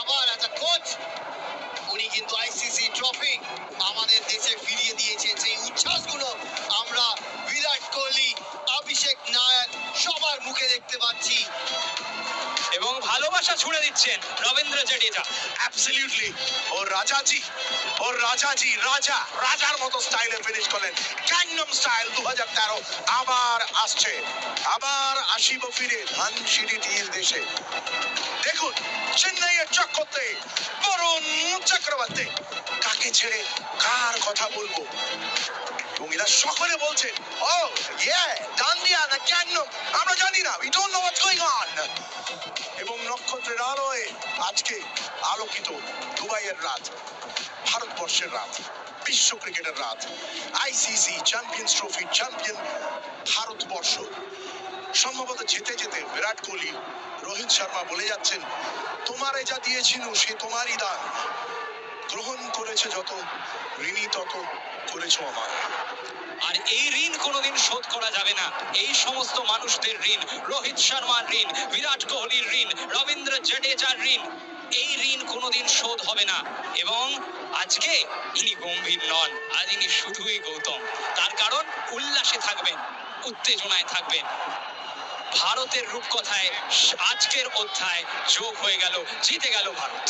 আবার একটা কোচ উনি কিন্তু আইসিসি ট্রফি আমাদের দেশে ফিরিয়ে দিয়েছেন। সেই উচ্ছ্বাসগুলো আমরা বিরাট কোহলি, অভিষেক নায়ক সবার মুখে দেখতে পাচ্ছি এবং ভালোবাসা ছুড়ে দিচ্ছেন রবীন্দ্র জাডেজা। অ্যাবসলিউটলি ওর রাজাজি রাজার মতো স্টাইলে ফিনিশ করলেন। গ্যাংনম স্টাইল 2013 আবার আসছে, আবার আসিব ফিরে ধানসিঁড়ি তীর দেশে। দেখুন চেন্নাইয়ের চক্করতে বরুণ চক্রবর্তী, কাকে ছেড়ে কার কথা বলবো। মহিলা সকলে বলছে ও ইয়ে ডান্ডিয়া না গ্যাংনম আমরা জানি না, we don't know what's going on. এবং নক্ষত্রের আলোয় আজকে আলোকিত দুবাইয়ের রাত, ভারতবর্ষের রাত, বিশ্ব ক্রিকেটের রাত, ICC champions trophy champion Bharatvarsha. সম্ভবত যেতে যেতে বিরাট কোহলি, রোহিত শর্মা বলে যাচ্ছেন তোমারে যা দিয়েছিল সে তোমারই দান, গ্রহণ করেছে যত ঋণী তত করেছো আমার। আর এই ঋণ কোনোদিন শোধ করা যাবে না। এই সমস্ত মানুষদের ঋণ, রোহিত শর্মার ঋণ, বিরাট কোহলির ঋণ, রবীন্দ্র জাডেজার ঋণ, এই ঋণ কোনোদিন শোধ হবে না। এবং আজকে ইনি গম্ভীর নন, আজ ইনি শুধুই গৌতম। তার কারণ উল্লাসে থাকবেন, উত্তেজনায় থাকবেন। ভারতের রূপকথায় আজকের অধ্যায় যোগ হয়ে গেল, জিতে গেল ভারত।